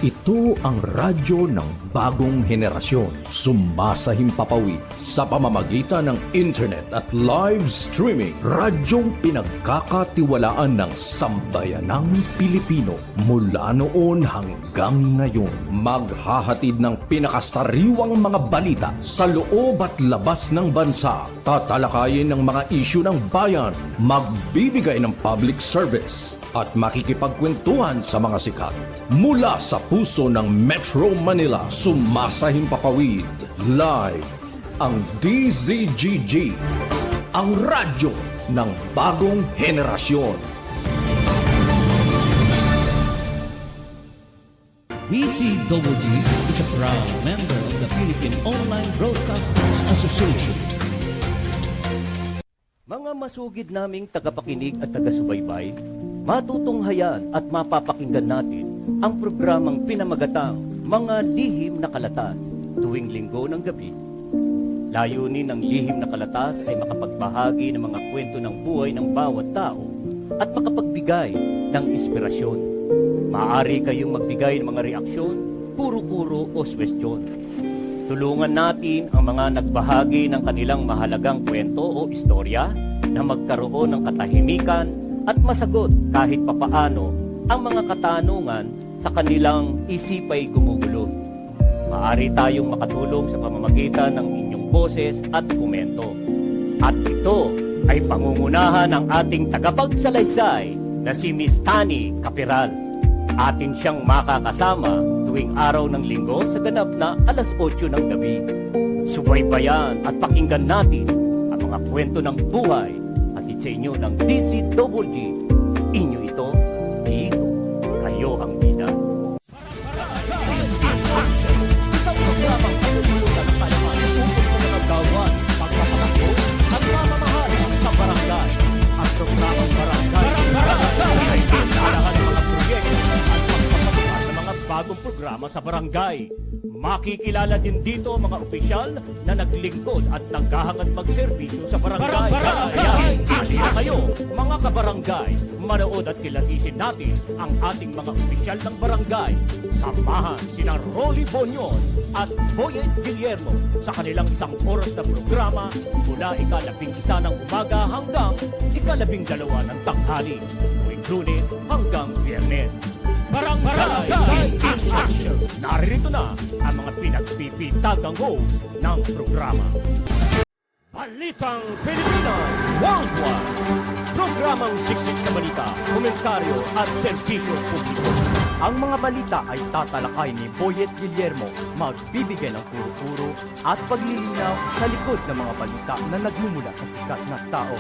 Ito ang radyo ng bagong henerasyon. Sumasahimpapawid sa pamamagitan ng internet at live streaming. Radyong pinagkakatiwalaan ng sambayanang Pilipino. Mula noon hanggang ngayon, maghahatid ng pinakasariwang mga balita sa loob at labas ng bansa. Tatalakayin ng mga isyu ng bayan. Magbibigay ng public service at makikipagkwentuhan sa mga sikat. Mula sa puso ng Metro Manila, sumasahimpapawid live ang DZGG, ang radyo ng bagong henerasyon. DZGG is a proud member of the Philippine Online Broadcasters Association. Mga masugid naming tagapakinig at taga-subaybay, matutunghayan at mapapakinggan natin ang programang pinamagatang Mga Lihim na Kalatas tuwing linggo ng gabi. Layunin ng Lihim na Kalatas ay makapagbahagi ng mga kwento ng buhay ng bawat tao at makapagbigay ng inspirasyon. Maaari kayong magbigay ng mga reaksyon, kuro-kuro o suwestyon. Tulungan natin ang mga nagbahagi ng kanilang mahalagang kwento o istorya na magkaroon ng katahimikan at masagot kahit papaano ang mga katanungan sa kanilang isipay gumugulo. Maaari tayong makatulong sa pamamagitan ng inyong boses at komento. At ito ay pangungunahan ng ating tagapagsalaysay na si Miss Tani Capiral. Atin siyang makakasama tuwing araw ng linggo sa ganap na 8:00 ng gabi. Subaybayan at pakinggan natin ang mga kwento ng buhay at sa inyo ng DZGG. Inyo ito, dito, kayo ang bida. Isang programang pinulungan ng kalaman upang mga gawan, pagpapakaso at mamamahal sa barangay. Ang programang barangay ay pinalahan ng mga proyekto at pagpapatukan ng mga bagong programa sa barangay. Makikilala din dito mga opisyal na naglingkod at naghahangad magserbisyo sa barangay. Kaya, halina kayo, mga kabarangay, manood at kilatisin natin ang ating mga opisyal ng barangay. Samahan sina Rolly Bonion at Boyet Guillermo sa kanilang 1 oras na programa mula 11:00 ng umaga hanggang 12:00 ng tanghali, tuwing Lunes hanggang Biyernes. Barangay in Action! Narito na ang mga pinagpipintagang host ng programa. Balitang Pilipinas Worldwide! Programang siksik na balita, komentaryo at serbisyo publiko. Ang mga balita ay tatalakay ni Boyet Guillermo, magbibigay ng puro-puro at paglilinaw sa likod ng mga balita na nagmumula sa sikat na tao.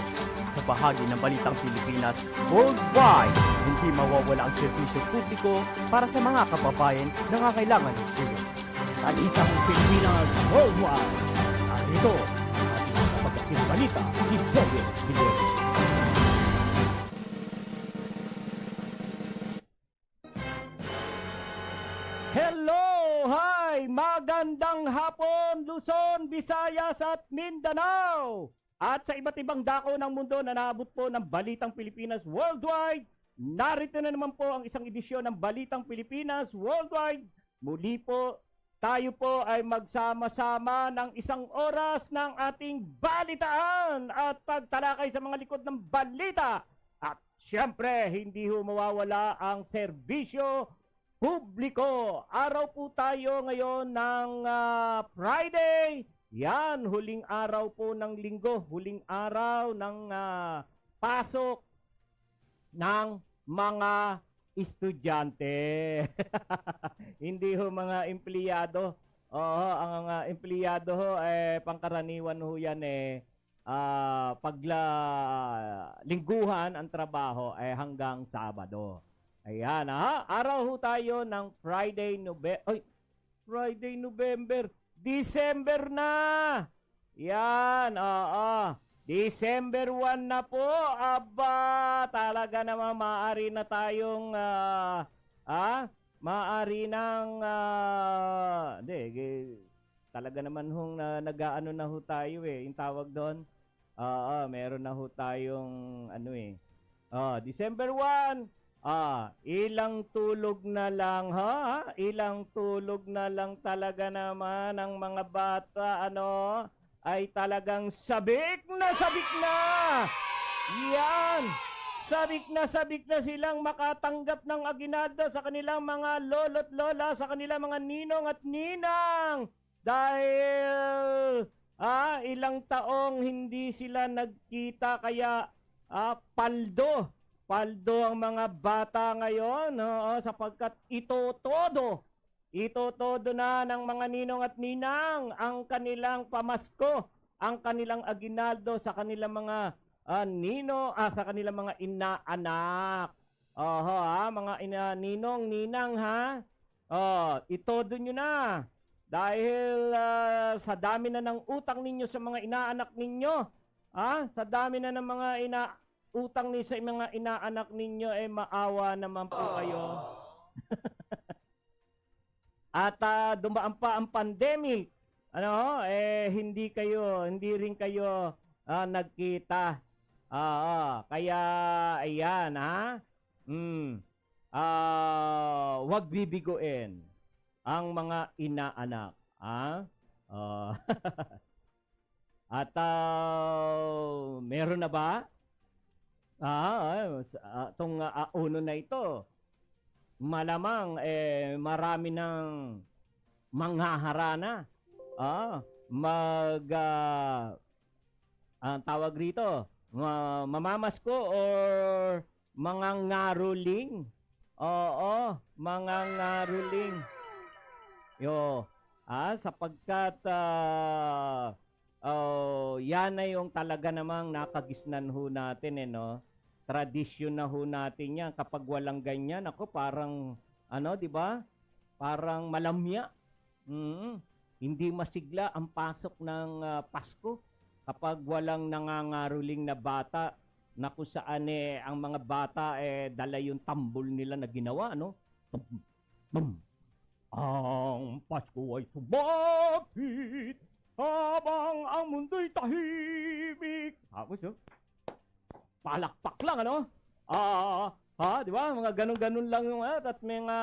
Sa bahagi ng Balitang Pilipinas Worldwide, hindi mawawala ang serbisyo publiko para sa mga kababayan na nangangailangan ng tulong. Balitang Pilipinas Worldwide. Narito ang kapagating balita si Boyet Guillermo. Hello! Hi! Magandang hapon, Luzon, Visayas at Mindanao! At sa iba't ibang dako ng mundo na naabot po ng Balitang Pilipinas Worldwide, narito na naman po ang isang edisyon ng Balitang Pilipinas Worldwide. Muli po, tayo po ay magsama-sama ng 1 oras ng ating balitaan at pagtalakay sa mga likod ng balita. At syempre, hindi ho mawawala ang serbisyo publiko. Araw po tayo ngayon ng Friday. Yan, huling araw po ng linggo, huling araw ng pasok ng mga estudyante. Hindi ho mga empleyado. Oo, ang empleyado ho, pangkaraniwan ho yan lingguhan ang trabaho hanggang Sabado. Ayan, araw ho tayo ng Friday, November. December na! Yan, oo. December 1 na po. Aba, talaga naman maaari na tayong, maaari nang, talaga naman hong nag-aano na ho tayo yung tawag doon. Meron na ho tayong, December 1, Ilang tulog na lang ha? Ilang tulog na lang talaga naman ang mga bata ay talagang sabik na. Yan! Sabik na silang makatanggap ng aginaldo sa kanilang mga lolo't lola, sa kanilang mga ninong at ninang. Dahil ilang taong hindi sila nagkita kaya paldo ang mga bata ngayon sapagkat ito todo na ng mga ninong at ninang ang kanilang pamasko, ang kanilang aginaldo sa kanilang mga sa kanilang mga inaanak. Mga ninong, ninang itodo nyo na. Dahil sa dami na ng utang ninyo sa mga inaanak ninyo, sa dami na ng mga utang ninyo sa mga inaanak ninyo, maawa naman po kayo. At dumaan pa ang pandemic. Hindi rin kayo nagkita. Kaya ayan wag bibiguin ang mga inaanak. At meron na ba? Itong uno na ito, malamang marami ng manghaharana. Ang tawag rito, mamamasko or mga ngaruling. Mga ngaruling. Sapagkat yan na yung talaga namang nakagisnan ho natin Tradisyon na ho natin yan. Kapag walang ganyan, parang di ba? Parang malamya. Hindi masigla ang pasok ng Pasko kapag walang nangangaruling na bata na kung saan ang mga bata dala yung tambol nila na ginawa, Ang Pasko ay sumapit habang ang mundo'y tahimik. Tapos palakpak lang, di ba? Mga ganun-ganun lang yung at mga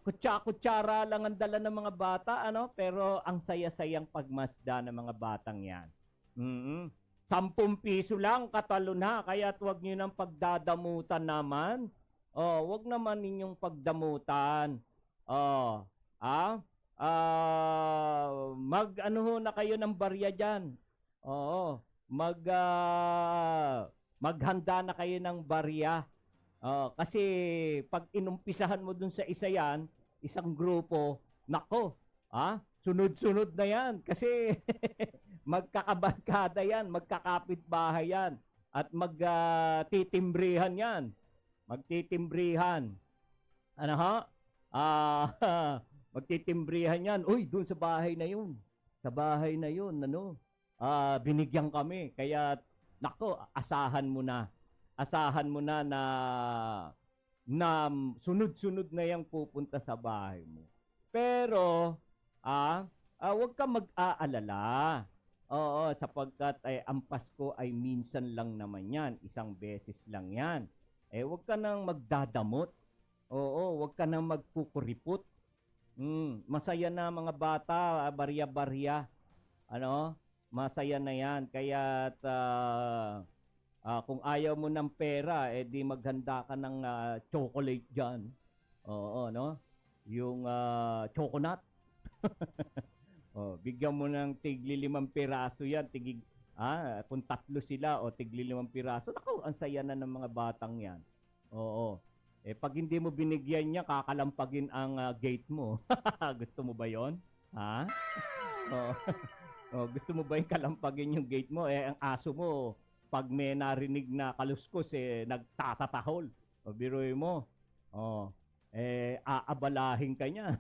kutsa-kutsara lang ang dala ng mga bata, pero ang saya-sayang pagmasda ng mga batang yan. 10 piso lang, katalo na, kaya huwag nyo nang pagdadamutan naman. Huwag naman ninyong pagdamutan. Na kayo ng barya dyan. Maghanda na kayo ng barya. Kasi pag inumpisahan mo dun sa isa yan, isang grupo, nako, sunod-sunod na yan. Kasi magkakabarkada yan, magkakapitbahay yan, at magtitimbrihan yan. Magtitimbrihan. Magtitimbrihan yan. Uy, dun sa bahay na yun. Sa bahay na yun, binigyan kami. Kaya, nako, asahan mo na. Asahan mo na sunod-sunod na yang pupunta sa bahay mo. Pero, huwag ka mag-aalala. Sapagkat ang Pasko ay minsan lang naman yan. Isang beses lang yan. Huwag ka nang magdadamot. Huwag ka nang magkukuripot. Masaya na mga bata, barya-barya. Masaya na yan. Kaya kung ayaw mo ng pera, di maghanda ka ng chocolate dyan. Yung choconut. Bigyan mo ng tigli 5 piraso yan. Kung 3 sila o tigli 5 piraso, naku, ang saya na ng mga batang yan. Pag hindi mo binigyan niya, kakalampagin ang gate mo. Gusto mo ba yon? Gusto mo ba yung kalampagin yung gate mo? Ang aso mo, pag may narinig na kaluskos, nagtatatahol. Biruin mo. Aabalahin ka niya.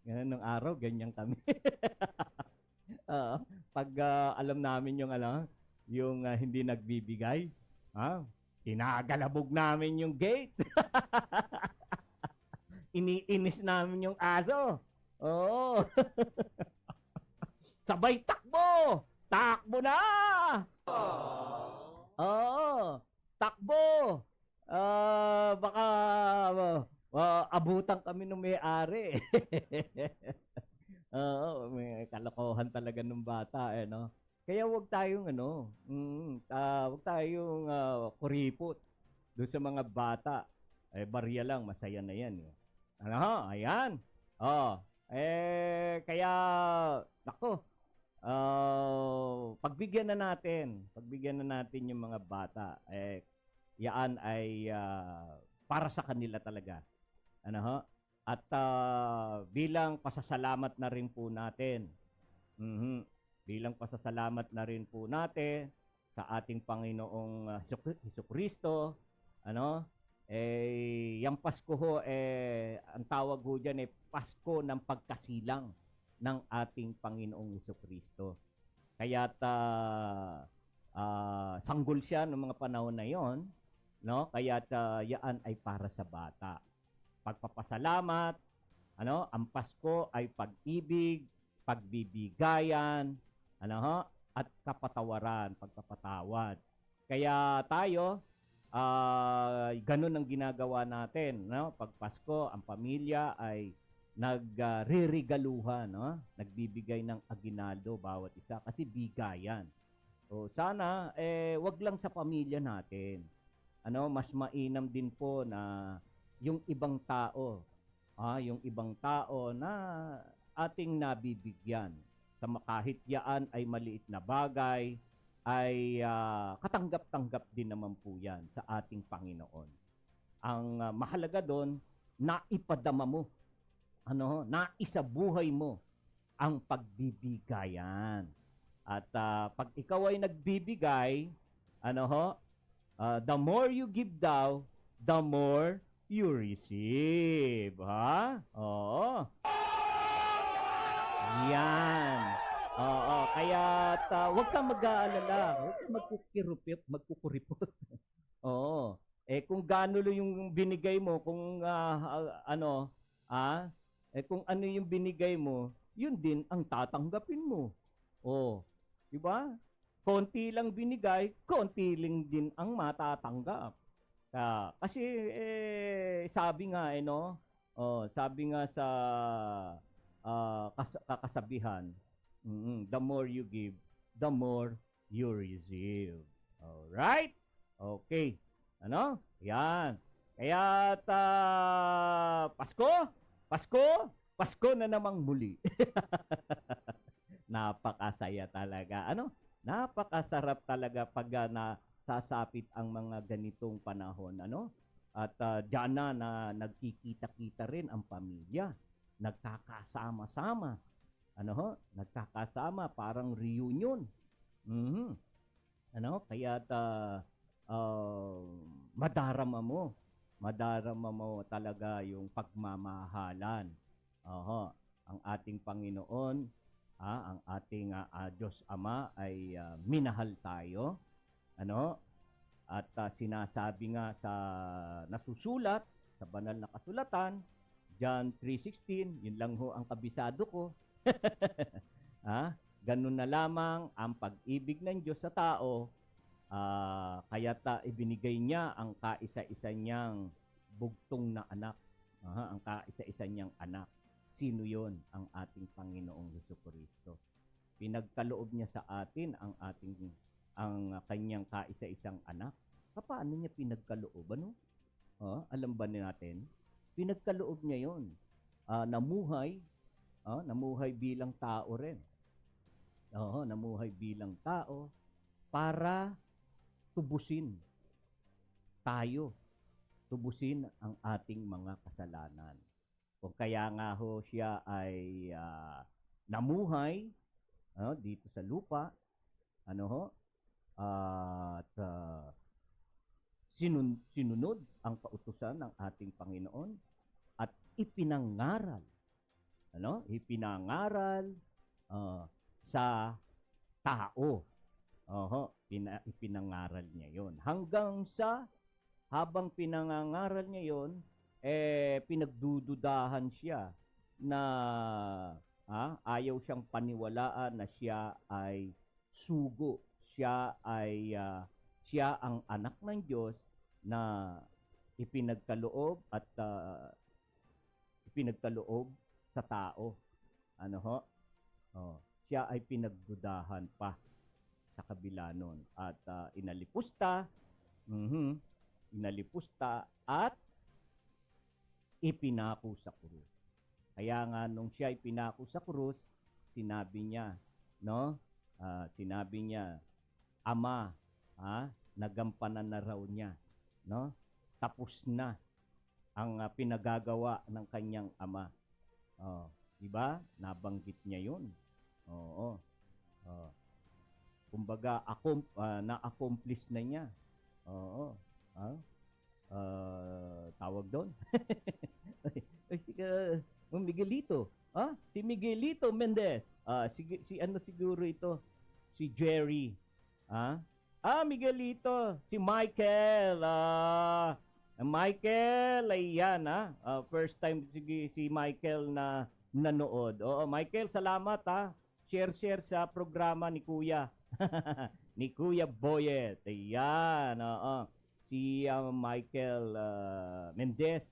Ganun nung araw, ganyan kami. Pag alam namin yung hindi nagbibigay, tinagalabog namin yung gate. Iniinis namin yung aso. Sabay takbo! Takbo na! Takbo! Baka naabutan kami ng may-ari. Oo, may kalokohan talaga ng bata, no? Kaya wag tayong wag tayong kuripot doon sa mga bata. Barya lang, masaya na yan. Ano ho, ayan. Kaya, nako, pagbigyan na natin yung mga bata. Yaan ay para sa kanila talaga. Ano ho? At bilang pasasalamat na rin po natin. Bilang pasasalamat na rin po natin sa ating Panginoong Hesukristo, yung Pasko ho, ang tawag ho dyan Pasko ng pagkasilang ng ating Panginoong Hesukristo. Kaya't sanggol siya ng mga panahon na yon, no? Kaya't yaan ay para sa bata. Pagpapasalamat, ang Pasko ay pag-ibig, pagbibigayan, at kapatawaran, pagpapatawad. Kaya tayo, ganun ang ginagawa natin, no? Pag Pasko, ang pamilya ay nagre-regaluhan, no? Nagbibigay ng aginaldo bawat isa kasi bigayan. So sana wag lang sa pamilya natin. Mas mainam din po na yung ibang tao, yung ibang tao na ating nabibigyan sa kahit yaan ay maliit na bagay, ay katanggap-tanggap din naman po yan sa ating Panginoon. Ang mahalaga doon, naipadama mo, naisabuhay mo ang pagbibigayan. At pag ikaw ay nagbibigay, the more you give daw, the more you receive. Ha? Oo. Yan. Oo. Kaya huwag kang mag-aalala. Huwag kang magkukuripot. Oo. Kung gaano yung binigay mo, kung kung ano yung binigay mo, yun din ang tatanggapin mo. Di ba? Konti lang binigay, konti lang din ang matatanggap. Kasi sabi nga sabi nga sa kasabihan, the more you give, the more you receive. Alright? Okay. Yan. Kaya Pasko na namang muli. Napakasaya talaga. Napakasarap talaga pag nasasapit ang mga ganitong panahon. At diyan na nagkikita-kita rin ang pamilya. Nagkakasama-sama. Nagkakasama, parang reunion. Kaya madarama mo talaga yung pagmamahalan. Ang ating Panginoon, ang ating Diyos Ama ay minahal tayo. At sinasabi nga sa nasusulat sa banal na kasulatan, John 3:16, yun lang ho ang kabisado ko. Ganun na lamang ang pag-ibig ng Diyos sa tao, kaya't ibinigay niya ang kaisa-isa niyang bugtong na anak. Ang kaisa-isa niyang anak. Sino yon? Ang ating Panginoong Hesukristo. Pinagkaloob niya sa atin ang kanyang kaisa-isang anak. Paano niya pinagkaloob? Alam ba natin? Pinagkaloob niya yon. Namuhay bilang tao rin. Namuhay bilang tao para tubusin tayo. Tubusin ang ating mga kasalanan. Kung kaya nga ho siya ay namuhay dito sa lupa, at sinunod ang kautusan ng ating Panginoon at ipinangaral sa tao. Ipinangaral niya yon. Habang pinangangaral niya yon, pinagdududahan siya na ayaw siyang paniwalaan na siya ay sugo. Siya ang anak ng Diyos na ipinagkaloob at ipinagkaloob sa tao. Ano ho? Oh, siya ay pinagdudahan pa sa kabila nun. At inalipusta, inalipusta at ipinako sa krus. Kaya nga nung siya ay pinako sa krus, sinabi niya, no? Sinabi niya, Ama, nagampanan na raw niya, no? Tapos na ang pinagagawa ng kanyang ama. Oh, 'di ba? Nabanggit niya 'yun. Oo. Oh. Kumbaga, na-accomplish na niya. Oo. Tawag doon. Miguelito. Si Miguelito Mendez. Si ano siguro ito? Si Jerry. Miguelito. Si Michael. Michael, ayan first time si Michael na nanood. Oo, Michael, salamat Share sa programa ni Kuya. Ni Kuya Boyet. Ayan, oo. Si Michael Mendez.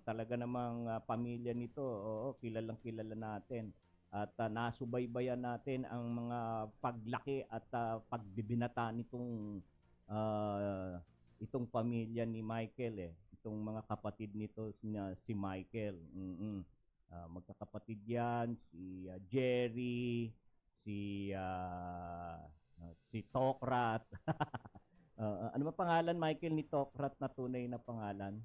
Talaga namang pamilya nito. Oo, kilalang kilala natin. At nasubaybayan natin ang mga paglaki at pagbibinata nitong itong pamilya ni Michael itong mga kapatid nito si Michael. Magkakapatid yan, si Jerry, si Tokrat. Ano ba pangalan, Michael, ni Tokrat na tunay na pangalan?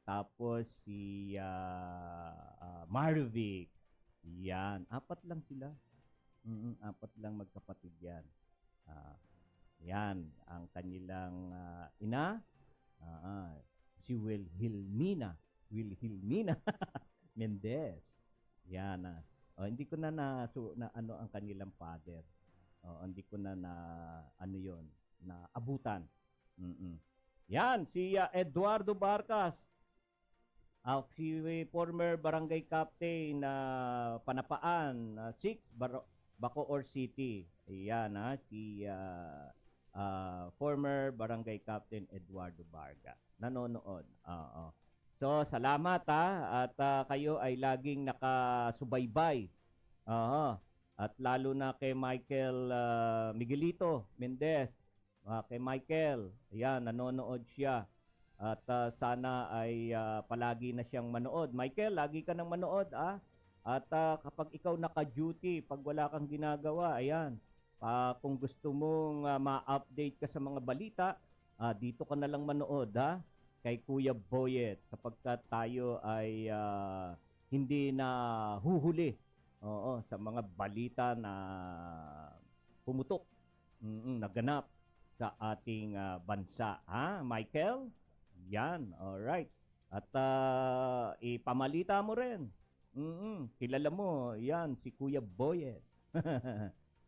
Tapos si Marvick. Yan, 4 lang sila. 4 lang magkapatid yan. Yan, ang kanilang ina, si Wilhelmina Mendez. Yan. Hindi ko na ano ang kanilang father. Hindi ko na ano yon na abutan. Yan, si Eduardo Barcas. Si former barangay captain na Panapaan, 6 Bacoor City. Ayan, si former barangay captain Eduardo Barga. Nanonood. So, salamat at kayo ay laging nakasubaybay. At lalo na kay Michael Miguelito Mendez. Kay Michael, ayan, nanonood siya. At sana ay palagi na siyang manood. Michael, lagi ka nang manood, At kapag ikaw naka-duty, pag wala kang ginagawa, ayan, kung gusto mong ma-update ka sa mga balita, dito ka na lang manood, kay Kuya Boyet, kapag tayo ay hindi na huhuli sa mga balita na pumutok, naganap sa ating bansa. Michael? Yan, alright. At ipamalita mo rin. Kilala mo, yan, si Kuya Boyet.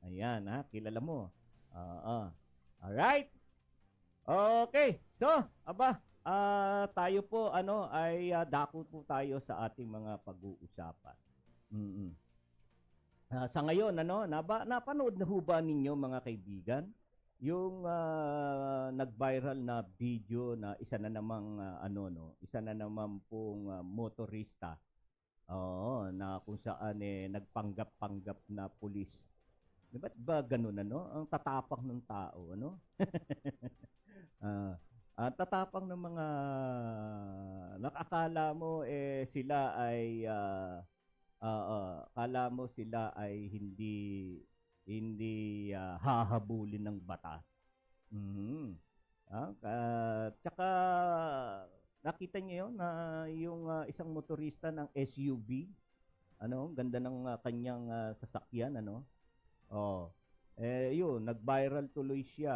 Ayan, kilala mo. Alright. Okay. So, tayo po, ay dako po tayo sa ating mga pag-uusapan. Sa ngayon, napanood na ho ba ninyo, mga kaibigan, yung nag-viral na video na isa na namang, isa na naman pong motorista, na kung saan nagpanggap-panggap na pulis. Ba't ba ganun, Ang tatapang ng tao, tatapang ng mga nakakala mo sila ay akala mo sila ay hindi hahabulin ng batas. Tsaka nakita niyo yun na yung isang motorista ng SUV, ganda ng kanyang sasakyan, yun, nag-viral tuloy siya.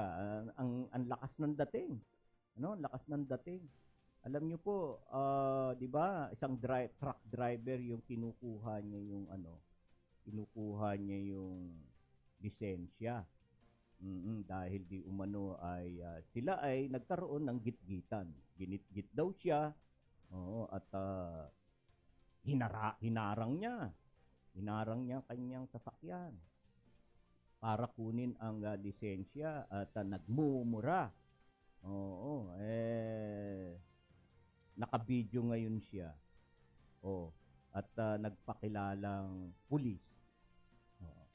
Ang lakas ng dating. Ang lakas ng dating. Alam niyo po, 'di ba, isang truck driver yung kinukuha niya yung lisensya. Dahil di umano ay sila ay nagkaroon ng gitgitan. Ginitgit daw siya. At hinarang niya kanyang sasakyan para kunin ang lisensya at nagmumura. Naka-video ngayon siya. Oh, at nagpakilalang pulis. Oo.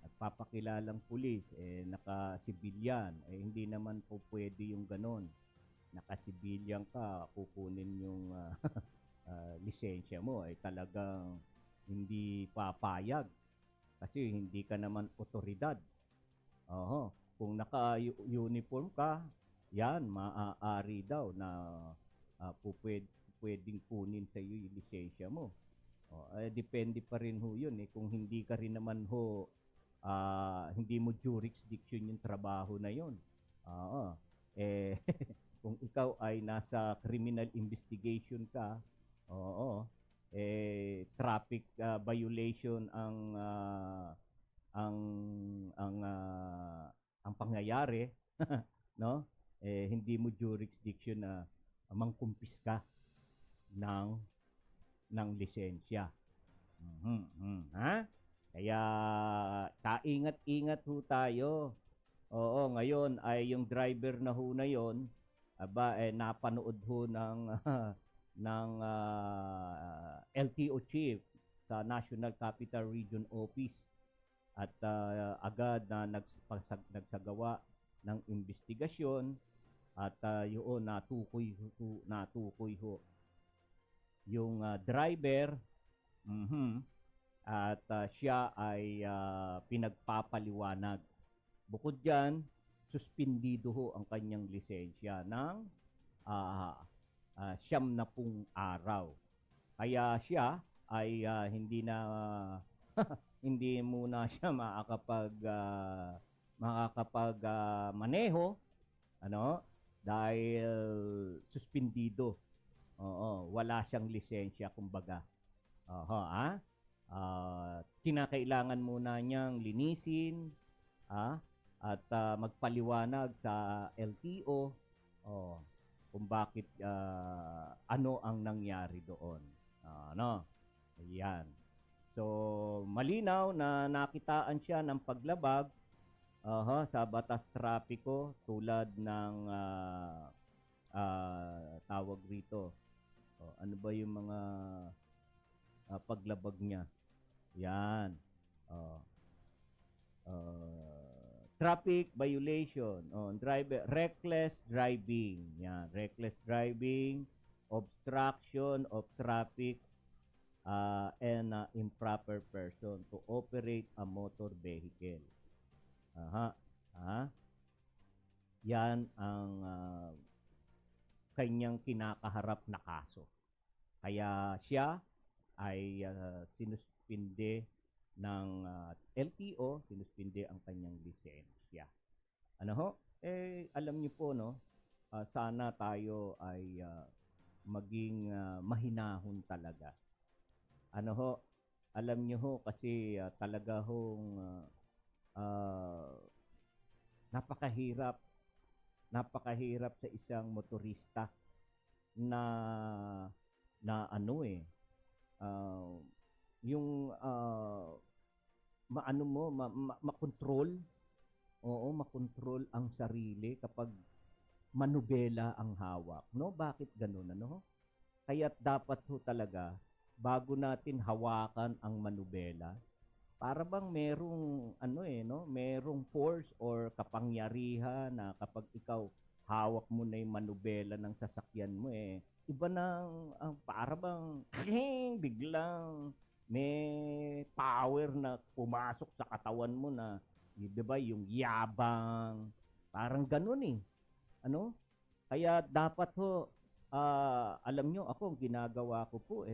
At papakilalang pulis, naka-sibilyan. Hindi naman po pwede yung ganon. Naka-sibilyan ka, kukunin yung lisensya mo, talagang hindi papayag. Kasi hindi ka naman otoridad. Oo. Kung naka-uniform ka, yan, maaari daw na pwedeng kunin sa iyo yung lisensya mo. Depende pa rin ho yun. Kung hindi ka rin naman ho, hindi mo jurisdiction yung trabaho na yun. Kung ikaw ay nasa criminal investigation ka, traffic violation ang pangyayari, no? Hindi mo jurisdiction na mangkumpis ka ng lisensya. Ha? Kaya kaingat-ingat ho tayo. Oo, ngayon ay yung driver na ho na yon, napanood ho ng LTO chief sa National Capital Region Office at agad na nagsagawa ng investigasyon at yun natukoy ho yung driver. At siya ay pinagpapaliwanag. Bukod dyan, suspindido ho ang kanyang lisensya ng 90 araw. Kaya siya ay hindi na hindi muna siya makakapag maneho, dahil suspindido. Wala siyang lisensya kumbaga. Kinakailangan muna niyang linisin at magpaliwanag sa LTO kung bakit ano ang nangyari doon. Ayan. So, malinaw na nakitaan siya ng paglabag sa batas trapiko tulad ng tawag rito. Ano ba yung mga paglabag niya? Yan. Traffic violation. Reckless driving. Yan. Reckless driving, obstruction of traffic, and improper person to operate a motor vehicle. Yan ang kanyang kinakaharap na kaso. Kaya siya ay sinuspinde ng LTO, sinuspinde ang kanyang lisensya. Alam niyo po, sana tayo ay maging mahinahon talaga. Alam niyo ho, kasi talaga hong napakahirap sa isang motorista na yung makontrol, makontrol ang sarili kapag manubela ang hawak. Bakit ganun, Kaya dapat ho talaga, bago natin hawakan ang manubela, para bang merong merong force or kapangyarihan na kapag ikaw hawak mo na yung manubela ng sasakyan mo, iba nang para bang biglang may power na pumasok sa katawan mo na, di ba, yung yabang, parang ganun Kaya dapat ho, alam nyo, ako ginagawa ko po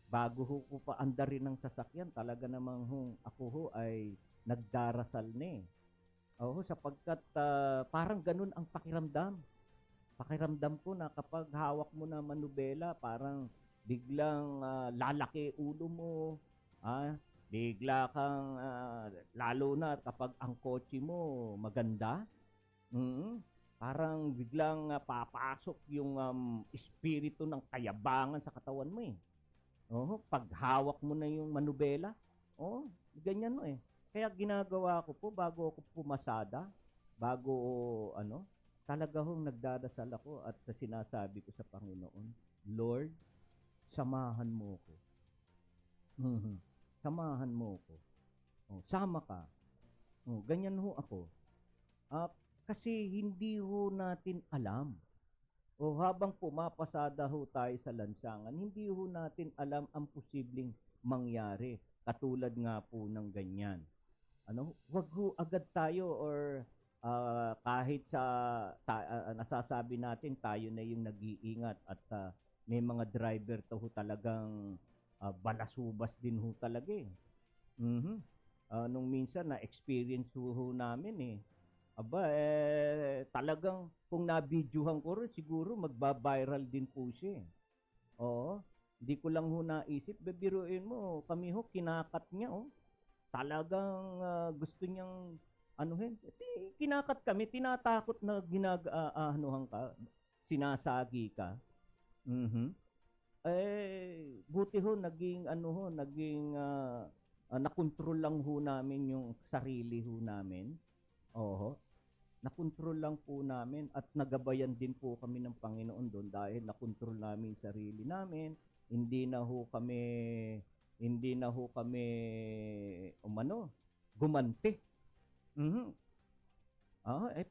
bago ho ko pa andarin ng sasakyan, talaga namang ako ho ay nagdarasal na sapagkat parang ganun ang pakiramdam. Pakiramdam ko na kapag hawak mo na manubela, parang biglang lalaki ulo mo, bigla kang, lalo na kapag ang kotse mo maganda, parang biglang papasok yung espiritu ng kayabangan sa katawan mo pag hawak mo na yung manubela, ganyan Kaya ginagawa ko po bago ako pumasada, bago talaga hong nagdadasal ako at sinasabi ko sa Panginoon, Lord, samahan mo ko. Samahan mo ko. Sama ka. Ganyan ho ako. Kasi hindi ho natin alam. Habang pumapasada ho tayo sa lansangan, hindi ho natin alam ang posibleng mangyari. Katulad nga po ng ganyan. Wag ho agad tayo or kahit sa nasasabi natin tayo na yung nag-iingat at may mga driver to ho talagang balasubas din ho talaga eh. Nung minsan na-experience ho namin eh. Talagang kung na-videohan ko rin, siguro magba-viral din po siya. Oo. Hindi ko lang ho naisip. Bibiruin mo, kami ho, kinakat niya. Talagang gusto niyang anuhin. Kinakat kami, tinatakot na ginag-anuhan ka, sinasagi ka. Buti ho, naging nakontrol lang ho namin yung sarili ho namin. Nakontrol lang po namin at nagabayan din po kami ng Panginoon doon dahil nakontrol namin yung sarili namin. Hindi na ho kami gumanti.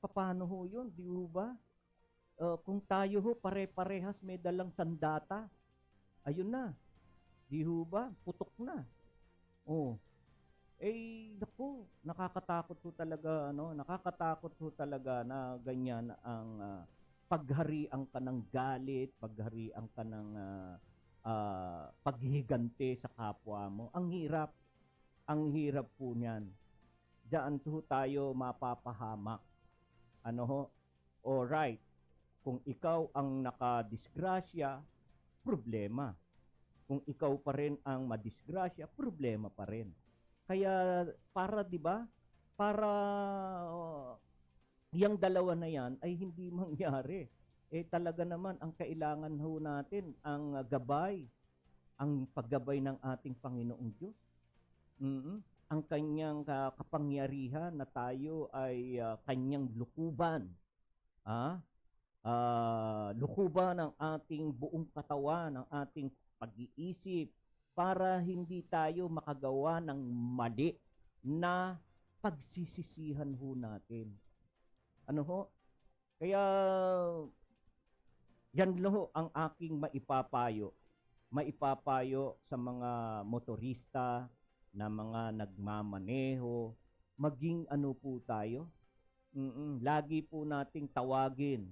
Paano ho yun? Di ho ba? Kung tayo ho pare-parehas may dalang sandata, ayun na. Di ho ba? Putok na. Naku, nakakatakot ho talaga, nakakatakot ho talaga na ganyan ang pagharian ka ng galit, pagharian ka ng paghihigante sa kapwa mo. Ang hirap po niyan. Diyan ho tayo mapapahamak. Alright, kung ikaw ang nakadisgrasya, problema. Kung ikaw pa rin ang madisgrasya, problema pa rin. Kaya para 'di ba? Para yung dalawa na yan ay hindi mangyari. Talaga naman ang kailangan ho natin ang gabay, ang paggabay ng ating Panginoong Diyos. Ang kanyang kapangyarihan na tayo ay kanyang lukuban. Lukuban ng ating buong katawan, ng ating pag-iisip, para hindi tayo makagawa ng mali na pagsisisihan ho natin. Kaya yan ho ang aking maipapayo sa mga motorista na mga nagmamaneho, maging po tayo. Lagi po nating tawagin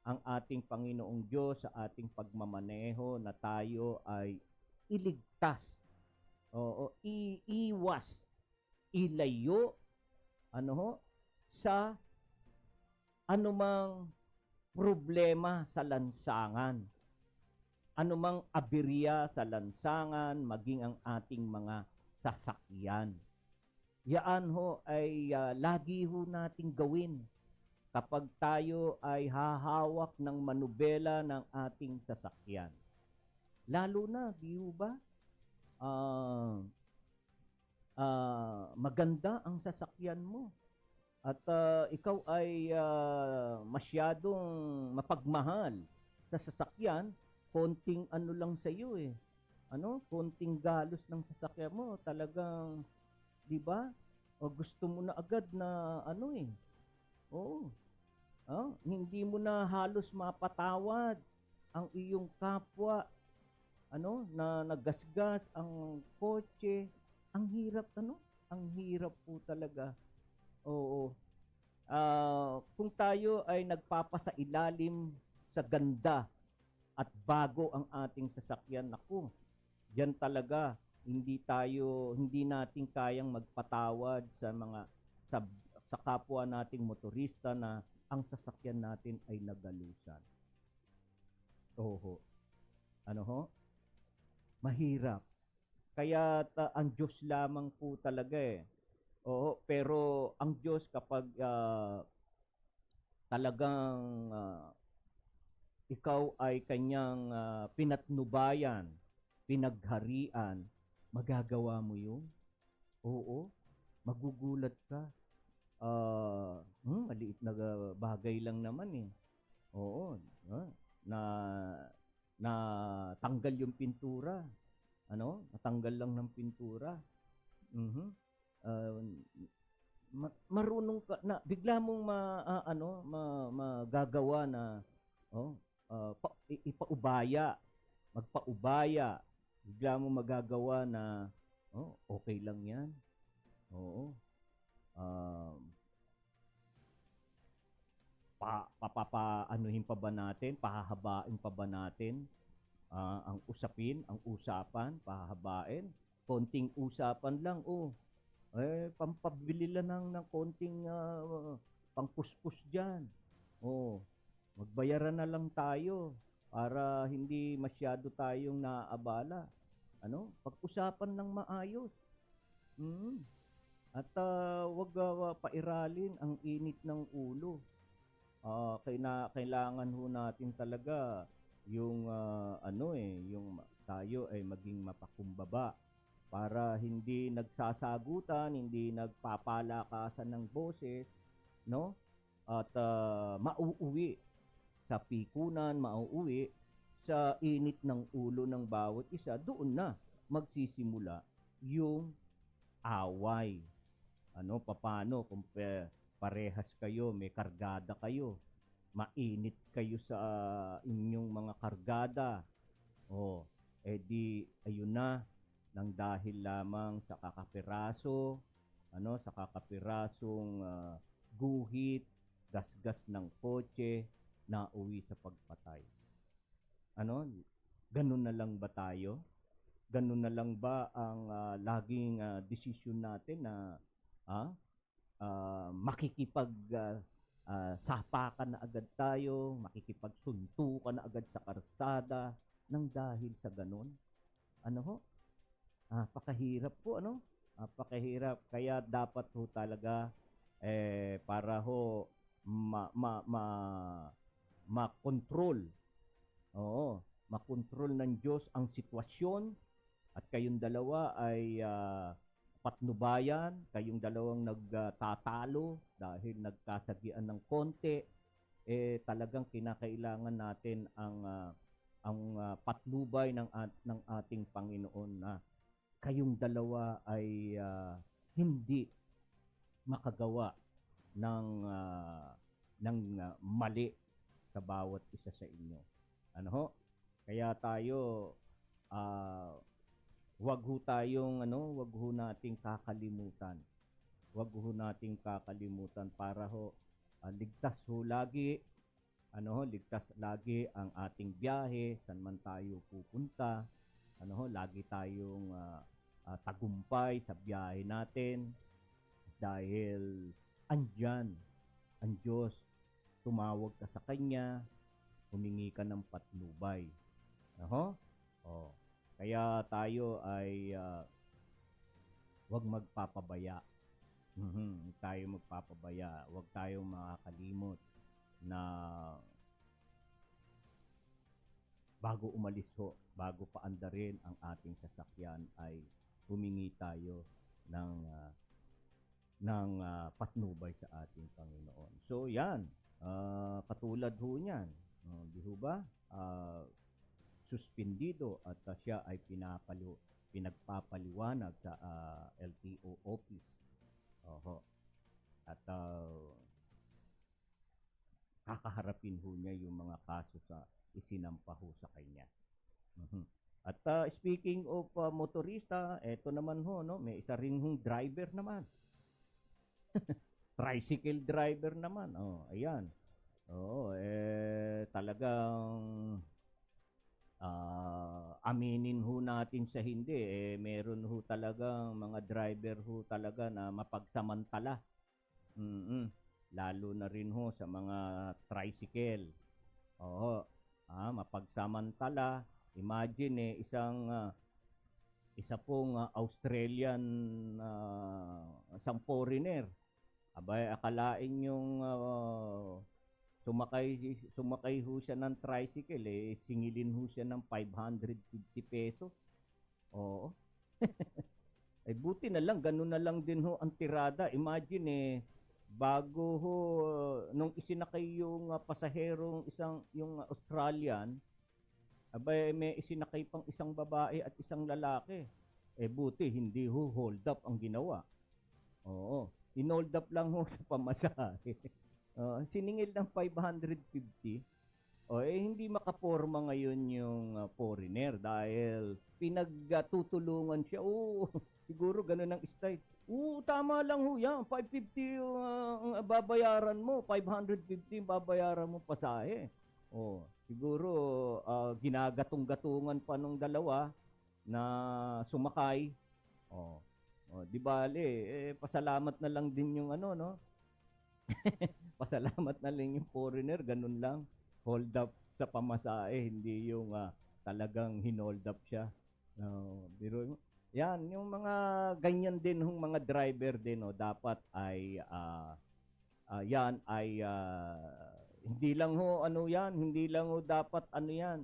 ang ating Panginoong Diyos sa ating pagmamaneho na tayo ay iligtas. Iiwas, ilayo, sa anumang problema sa lansangan. Anumang aberya sa lansangan, maging ang ating mga sasakyan. Yaan ho ay lagi ho nating gawin kapag tayo ay hahawak ng manubela ng ating sasakyan. Lalo na, di ba? Maganda ang sasakyan mo. At ikaw ay masyadong mapagmahal sa sasakyan, konting lang sa iyo eh. Konting galos ng sasakyan mo, talagang, di ba? Gusto mo na agad na hindi mo na halos mapatawad ang iyong kapwa na nagasgas ang kotse. Ang hirap ang hirap po talaga. Kung tayo ay nagpapasailalim sa ganda at bago ang ating sasakyan, naku, diyan talaga hindi natin kayang magpatawad sa kapwa nating motorista na ang sasakyan natin ay nagalusan. Mahirap. Kaya ang Diyos lamang po talaga eh. Pero ang Diyos kapag talagang ikaw ay kanyang pinatnubayan, pinagharian, magagawa mo yun? Magugulat ka. maliit na bagay lang naman eh. Oo, na na tanggal yung pintura. Ano? Natanggal lang ng pintura. Mhm. Ah, marunong ka na bigla mong magagawa na ipaubaya, magpaubaya. Bigla mong magagawa na okay lang 'yan. Oo. Um, papapaanuhin pa ba natin? Pahahabain pa ba natin ang usapan, pahahabain? Konting usapan lang, pampabili lang ng konting pangpuspos diyan. Magbayaran na lang tayo para hindi masyado tayong naabala. Pag-usapan ng maayos. At wag pairalin ang init ng ulo. Kailangan ho natin talaga yung yung tayo ay maging mapakumbaba para hindi nagsasagutan, hindi nagpapalakasan ng boses, no? At mauuwi sa pikunan, mauuwi sa init ng ulo ng bawat isa, doon na magsisimula yung away. Paano kung parehas kayo, may kargada kayo, mainit kayo sa inyong mga kargada, ayun na, nang dahil lamang sa kakapiraso, sa kakapirasong guhit, gasgas ng kotse, nauwi sa pagpatay. Ganun na lang ba tayo? Ganun na lang ba ang laging desisyon natin na sapakan na agad tayo, makikipagsuntukan na agad sa karsada nang dahil sa ganun? Napakahirap po, Napakahirap. Kaya dapat ho talaga para ho makontrol. Makontrol ng Diyos ang sitwasyon at kayong dalawa ay patnubayan, kayong dalawang nagtatalo dahil nagkasagian ng konti, talagang kinakailangan natin ang patnubay ng ating Panginoon na kayong dalawa ay hindi makagawa ng mali sa bawat isa sa inyo. Kaya tayo wag ho nating kakalimutan. Wag ho nating kakalimutan para ligtas ho lagi. Ligtas lagi ang ating biyahe, saan man tayo pupunta. Lagi tayong tagumpay sa biyahe natin dahil andyan ang Diyos. Tumawag ka sa Kanya, humingi ka ng patnubay. Kaya tayo ay wag magpapabaya. Huwag tayo magpapabaya. Huwag tayong makakalimot na bago umalis bago paandarin ang ating sasakyan ay humingi tayo ng patnubay sa ating Panginoon. So yan, katulad ho niyan, di ho ba? Suspendido at siya ay pinagpapaliwanag sa LTO office. At kakaharapin ho niya yung mga kaso sa isinampa ho sa kanya. At speaking of motorista, eto naman may isa ring driver naman. Tricycle driver naman. Ayan. Talagang aminin ho natin sa hindi, meron ho talagang mga driver ho talaga na mapagsamantala. Lalo na rin ho sa mga tricycle. Mapagsamantala. Imagine isa pong Australian isang foreigner. Abay, akalain yung sumakay ho siya ng tricycle, singilin ho siya ng 550 pesos. Buti na lang, ganun na lang din ho ang tirada. Imagine bago ho, nung isinakay yung pasaherong yung Australian, abay may isinakay pang isang babae at isang lalaki. Buti, hindi ho hold up ang ginawa. Oo. Inold up lang ho sa pamasahe. Siningil ng 550. Hindi makaporma ngayon yung foreigner dahil pinagtutulungan siya. Siguro ganun ang style. Tama lang ho yan. 550 yung babayaran mo. 550 yung babayaran mo pasahe. Siguro ginagatong-gatungan pa nung dalawa na sumakay. Di bale, pasalamat na lang din yung ano, no? Pasalamat na lang yung foreigner, ganun lang. Hold up sa pamasahe, hindi yung talagang hinold up siya. Pero yan, yung mga ganyan din yung mga driver din, no, dapat ay yan ay hindi lang ho ano yan, hindi lang ho dapat ano yan.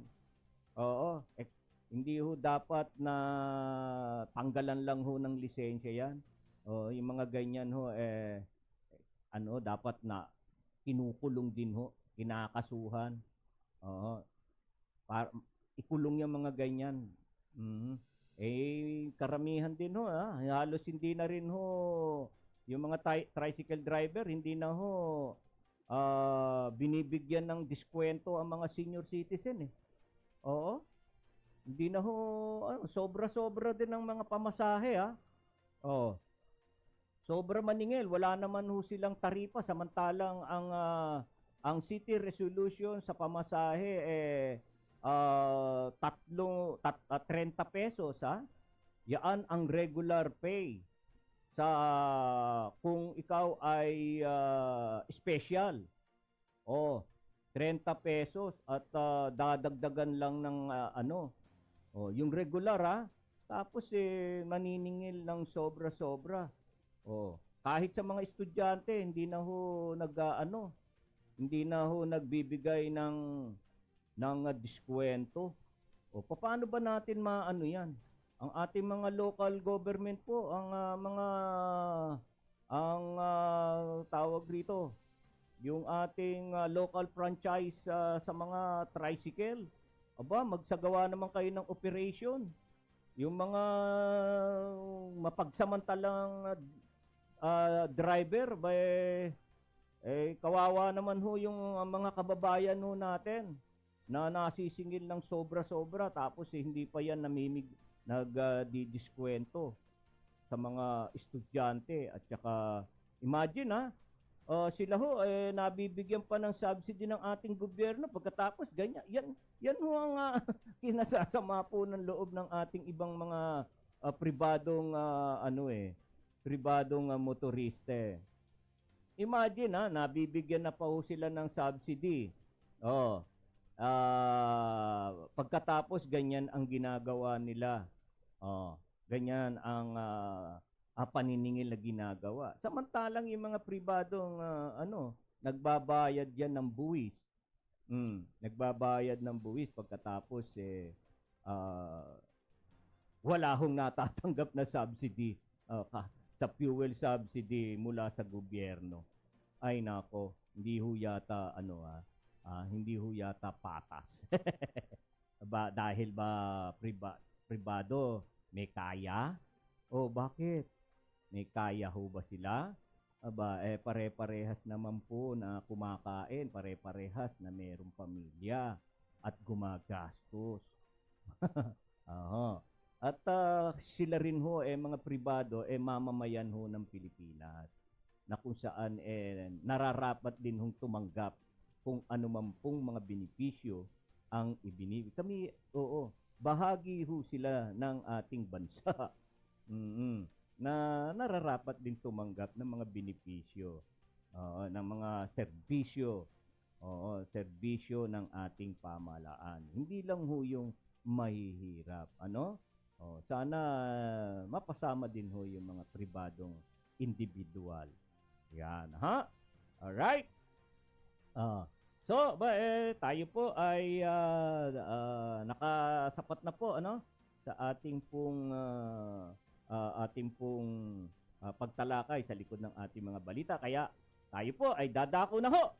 Hindi ho dapat na tanggalan lang ho ng lisensya yan. Yung mga ganyan ho dapat na kinukulong din ho, kinakasuhan. Para ikulong yung mga ganyan. Karamihan din ho, halos hindi na rin ho yung mga tricycle driver, hindi na ho binibigyan ng diskwento ang mga senior citizen eh. Hindi na ho, sobra-sobra din ang mga pamasahe sobra maningil, wala naman ho silang taripa samantalang ang city resolution sa pamasahe 30 pesos Yan ang regular pay sa kung ikaw ay special. 30 pesos at dadagdagan lang ng yung regular tapos maniningil ng sobra-sobra. Kahit sa mga estudyante hindi na ho hindi na ho nagbibigay ng diskwento. Paano ba natin maano yan? Ang ating mga local government po, ang tawag rito, yung ating local franchise sa mga tricycle. Magsagawa naman kayo ng operation. Yung mga mapagsamantalang driver, kawawa naman ho yung mga kababayan ho natin na nasisingil ng sobra-sobra tapos hindi pa yan nagdidiskwento sa mga estudyante at saka imagine sila ho nabibigyan pa ng subsidy ng ating gobyerno pagkatapos ganyan yan ho ang kinasasama po ng loob ng ating ibang mga pribadong pribadong motorista. Imagine nabibigyan na pa ho sila ng subsidy. Pagkatapos ganyan ang ginagawa nila. Ganyan ang paniningil na ginagawa. Samantalang yung mga pribadong nagbabayad yan ng buwis. Nagbabayad ng buwis pagkatapos wala hong natatanggap na subsidy sa fuel subsidy mula sa gobyerno. Ay nako, hindi ho yata hindi ho yata patas. Dahil ba pribado may kaya? Bakit? May kaya ho ba sila? Pare-parehas naman po na kumakain, pare-parehas na mayroong pamilya at gumagastos. At sila rin ho mga pribado mamamayan ho ng Pilipinas na kung saan nararapat din hong tumanggap kung ano man pong mga benepisyo ang ibinibigay. Kami, bahagi ho sila ng ating bansa. Na nararapat din tumanggap ng mga benepisyo, ng mga serbisyo, serbisyo ng ating pamahalaan. Hindi lang ho yung mahihirap, sana mapasama din ho yung mga pribadong individual. Yan, Alright? Tayo po ay nakasapat na po sa ating pong pagtalakay sa likod ng ating mga balita. Kaya tayo po ay dadako na ho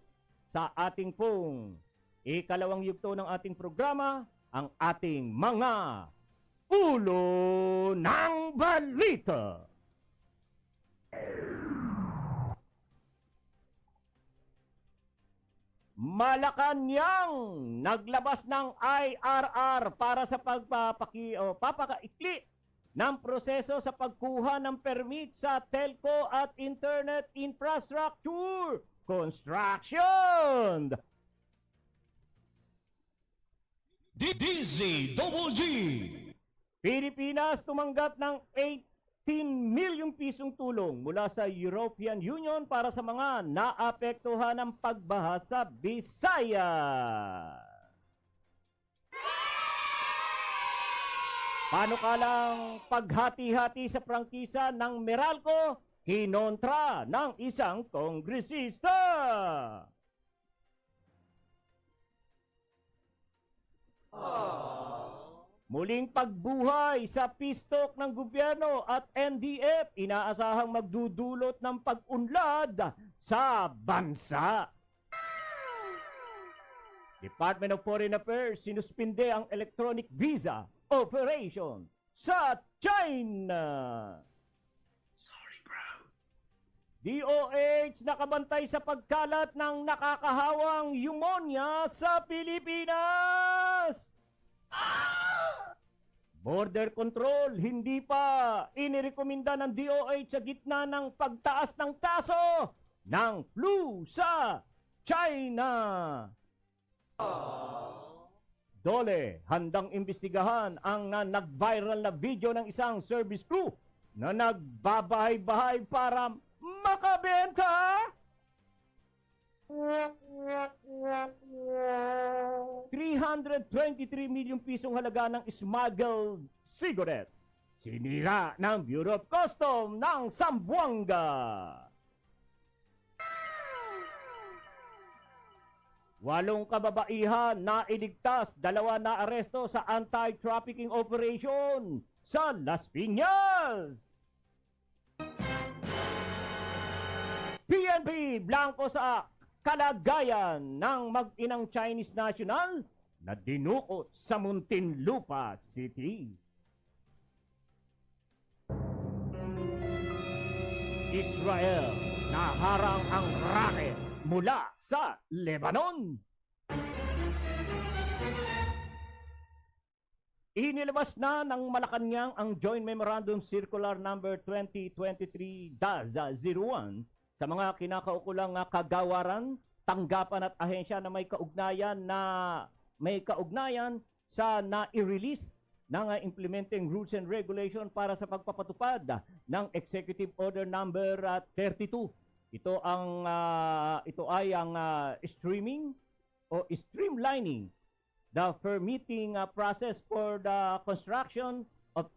sa ating pong ikalawang yugto ng ating programa, ang ating mga ulo ng balita. Malacanang naglabas ng IRR para sa papakaikli ng proseso sa pagkuha ng permit sa telco at internet infrastructure construction. DZGG. Pilipinas tumanggap ng 18 milyong pisong tulong mula sa European Union para sa mga naapektuhan ng pagbaha sa Visayas. Panukalang paghati-hati sa prangkisa ng Meralco, kinontra ng isang kongresista. Muling pagbuhay sa pistok ng gobyerno at NDF, inaasahang magdudulot ng pag-unlad sa bansa. Department of Foreign Affairs sinuspinde ang electronic visa operation sa China. Sorry, bro. DOH nakabantay sa pagkalat ng nakakahawang pneumonia sa Pilipinas. Border control, hindi pa inirekomenda ng DOH sa gitna ng pagtaas ng kaso ng flu sa China. Dole, handang imbestigahan ang nag-viral na video ng isang service crew na nagbabahay-bahay para makabenta. 323 milyong pisong halaga ng smuggled cigarette. Sinira ng Bureau of Customs ng Zamboanga. Walong kababaihan na iligtas, 2 na aresto sa anti-trafficking operation sa Las Piñas. PNP blanco sa kalagayan ng mag-inang Chinese national na dinukot sa Muntinlupa City. Israel naharang ang raket mula sa Lebanon. Inilabas na ng Malacanang ang Joint Memorandum Circular Number 2023-01 sa mga kinakaukulang kagawaran, tanggapan at ahensya na may kaugnayan sa na-i-release ng implementing rules and regulation para sa pagpapatupad ng Executive Order Number 32. Ito ay ang streamlining the permitting process for the construction of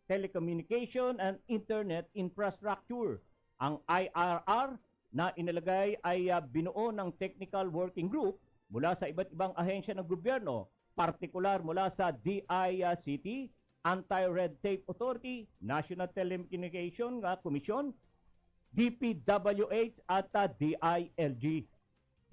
telecommunication and internet infrastructure. Ang IRR na inilagay ay binuo ng technical working group mula sa iba't ibang ahensya ng gobyerno, partikular mula sa DICT, Anti-Red Tape Authority, National Telecommunication Commission, DPWH at DILG.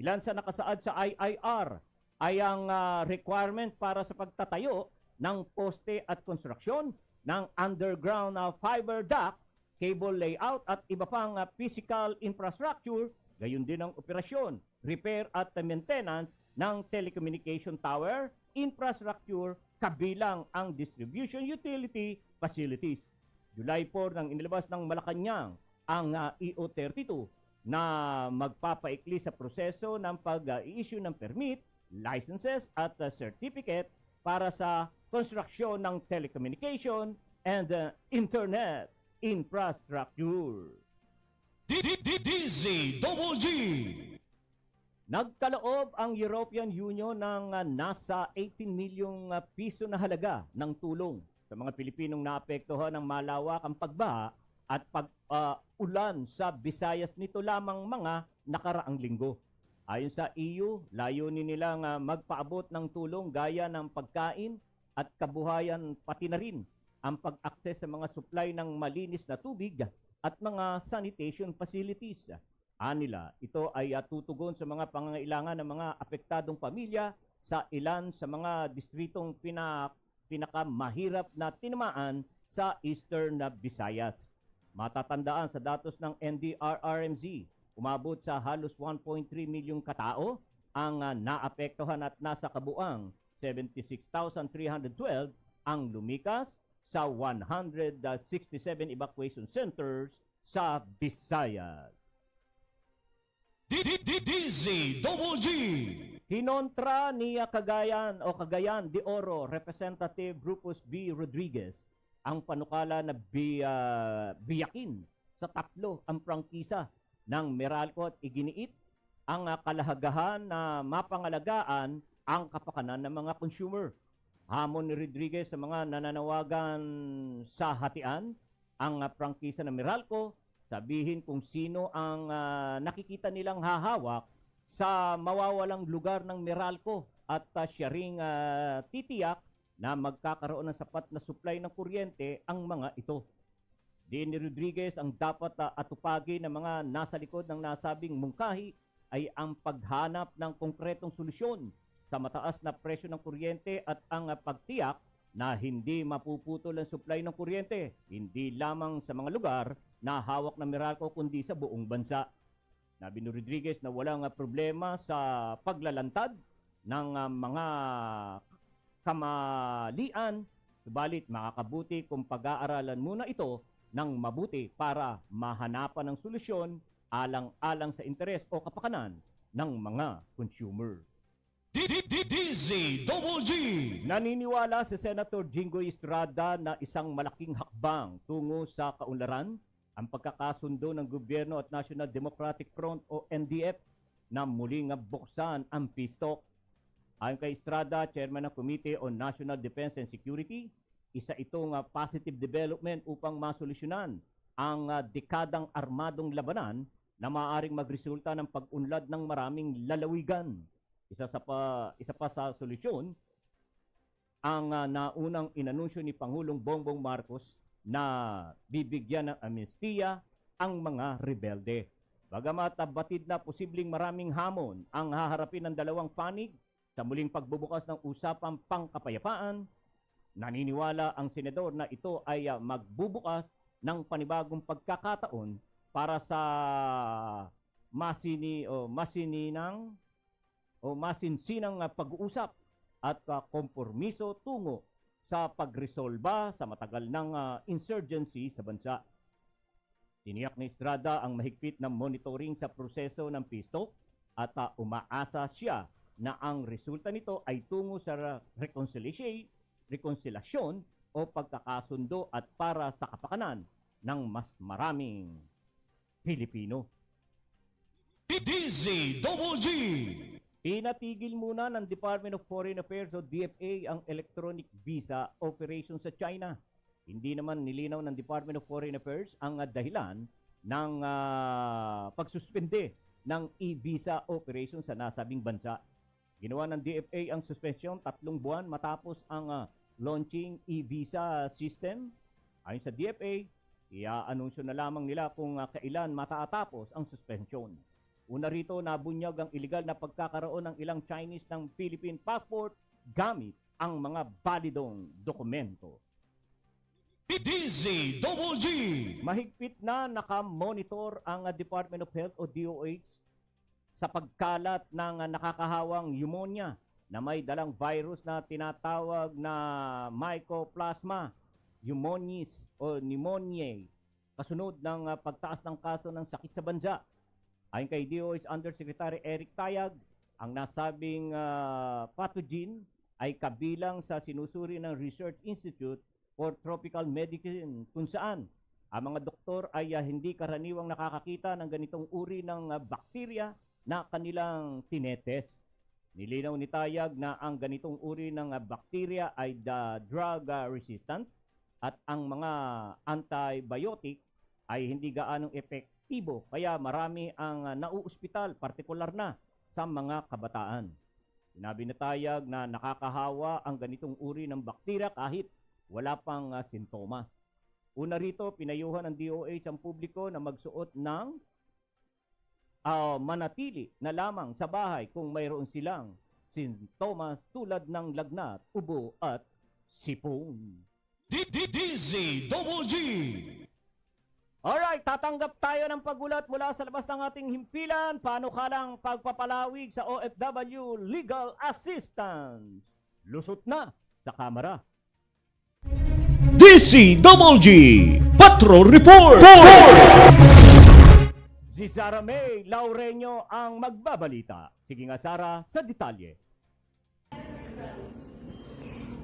Ilan sa nakasaad sa IIR ay ang requirement para sa pagtatayo ng poste at konstruksyon ng underground fiber duct, cable layout at iba pang physical infrastructure, gayon din ang operasyon, repair at maintenance ng telecommunication tower, infrastructure, kabilang ang distribution utility facilities. July 4 nang inilabas ng Malacanang ang EO32 na magpapaikli sa proseso ng pag-i-issue ng permit, licenses at certificate para sa konstruksyon ng telecommunication and internet infrastructure. DZGG. Nagkaloob ang European Union ng nasa 18 milyong piso na halaga ng tulong sa mga Pilipinong naapektuhan ng malawakang pagbaha at pag-ulan sa Visayas nito lamang mga nakaraang linggo. Ayon sa EU, layunin nilang magpaabot ng tulong gaya ng pagkain at kabuhayan, pati na rin ang pag-access sa mga supply ng malinis na tubig at mga sanitation facilities. Anila, ito ay tutugon sa mga pangangailangan ng mga apektadong pamilya sa ilan sa mga distritong pinakamahirap na tinamaan sa Eastern Visayas. Matatandaan sa datos ng NDRRMZ, umabot sa halos 1.3 milyong katao ang naapektuhan at nasa kabuang 76,312 ang lumikas sa 167 evacuation centers sa Visayas. DZWG. Hinontra ni Cagayan de Oro Representative Rufus B. Rodriguez ang panukala na biyakin sa tatlo ang prangkisa ng Meralco at iginiit ang kalahagahan na mapangalagaan ang kapakanan ng mga consumer. Hamon ni Rodriguez sa mga nananawagan sa hatian ang prangkisa ng Meralco, sabihin kung sino ang nakikita nilang hahawak sa mawawalang lugar ng Meralco at siya ring titiyak na magkakaroon ng sapat na supply ng kuryente ang mga ito. Di ni Rodriguez ang dapat atupagi ng mga nasa likod ng nasabing mungkahi ay ang paghanap ng konkretong solusyon sa mataas na presyo ng kuryente at ang pagtiyak na hindi mapuputol ang supply ng kuryente, hindi lamang sa mga lugar na hawak ng Meralco kundi sa buong bansa. Nabi ni Rodriguez na walang problema sa paglalantad ng mga kamalian, subalit makakabuti kung pag-aaralan muna ito ng mabuti para mahanapan ng solusyon alang-alang sa interes o kapakanan ng mga consumer. DZWG. Naniniwala si Senator Jinggoy Estrada na isang malaking hakbang tungo sa kaunlaran ang pagkakasundo ng gobyerno at National Democratic Front o NDF na muling buksan ang peace talk. Ayon kay Estrada, Chairman ng Committee on National Defense and Security, isa itong positive development upang masolusyonan ang dekadang armadong labanan na maaaring magresulta ng pag-unlad ng maraming lalawigan. Isa pa sa solusyon, ang naunang inanunsyo ni Pangulong Bongbong Marcos na bibigyan ng amnestiya ang mga rebelde. Bagamat batid na posibleng maraming hamon ang haharapin ng dalawang panig sa muling pagbubukas ng usapang pangkapayapaan, naniniwala ang senador na ito ay magbubukas ng panibagong pagkakataon para sa masinsinang pag-uusap at kompormiso tungo sa pagresolba sa matagal ng insurgency sa bansa. Tiniyak ni Estrada ang mahigpit na monitoring sa proseso ng peace talk at umaasa siya na ang resulta nito ay tungo sa reconciliation o pagkakasundo at para sa kapakanan ng mas maraming Pilipino. DZWG. Pinatigil muna ng Department of Foreign Affairs o DFA ang electronic visa operation sa China. Hindi naman nilinaw ng Department of Foreign Affairs ang dahilan ng pagsuspende ng e-visa operation sa nasabing bansa. Ginawa ng DFA ang suspensyon 3 buwan matapos ang launching e-visa system. Ayon sa DFA, i-anunsyo na lamang nila kung kailan matatapos ang suspensyon. Una rito, nabunyag ang iligal na pagkakaroon ng ilang Chinese ng Philippine passport gamit ang mga validong dokumento. DZWG. Mahigpit na nakamonitor ang Department of Health o DOH sa pagkalat ng nakakahawang pneumonia na may dalang virus na tinatawag na Mycoplasma pneumoniae o pneumoniae, kasunod ng pagtaas ng kaso ng sakit sa bansa. Ayon kay DOH Undersecretary Eric Tayag, ang nasabing pathogen ay kabilang sa sinusuri ng Research Institute for Tropical Medicine kung saan ang mga doktor ay hindi karaniwang nakakakita ng ganitong uri ng bakterya na kanilang tinetest. Nilinaw ni Tayag na ang ganitong uri ng bakterya ay drug resistant at ang mga antibiotic ay hindi gaanong epektibo kaya marami ang nauospital, partikular na sa mga kabataan. Sinabi ni Tayag na nakakahawa ang ganitong uri ng bakterya kahit wala pang sintomas. Una rito, pinayuhan ng DOH ang publiko na magsuot ng manatili na lamang sa bahay kung mayroon silang sintomas tulad ng lagnat, ubo at sipon. DZWG. Alright, tatanggap tayo ng pagulat mula sa labas ng ating himpilan. Panukalang pagpapalawig sa OFW Legal Assistance. Lusot na sa kamera. DZWG. Patrol Report. Si Sara May Laureño ang magbabalita. Sige nga Sara, sa detalye.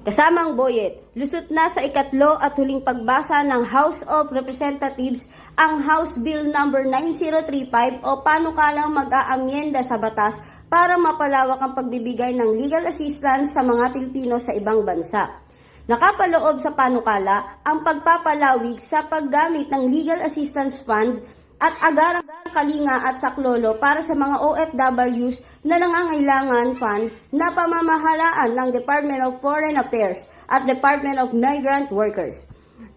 Kasamang Boyet, lusot na sa ikatlo at huling pagbasa ng House of Representatives ang House Bill No. 9035 o panukalang mag-aamyenda sa batas para mapalawak ang pagbibigay ng legal assistance sa mga Pilipino sa ibang bansa. Nakapaloob sa panukala ang pagpapalawig sa paggamit ng Legal Assistance Fund at agarang kalinga at saklolo para sa mga OFWs na nangangailangan fund na pamamahalaan ng Department of Foreign Affairs at Department of Migrant Workers.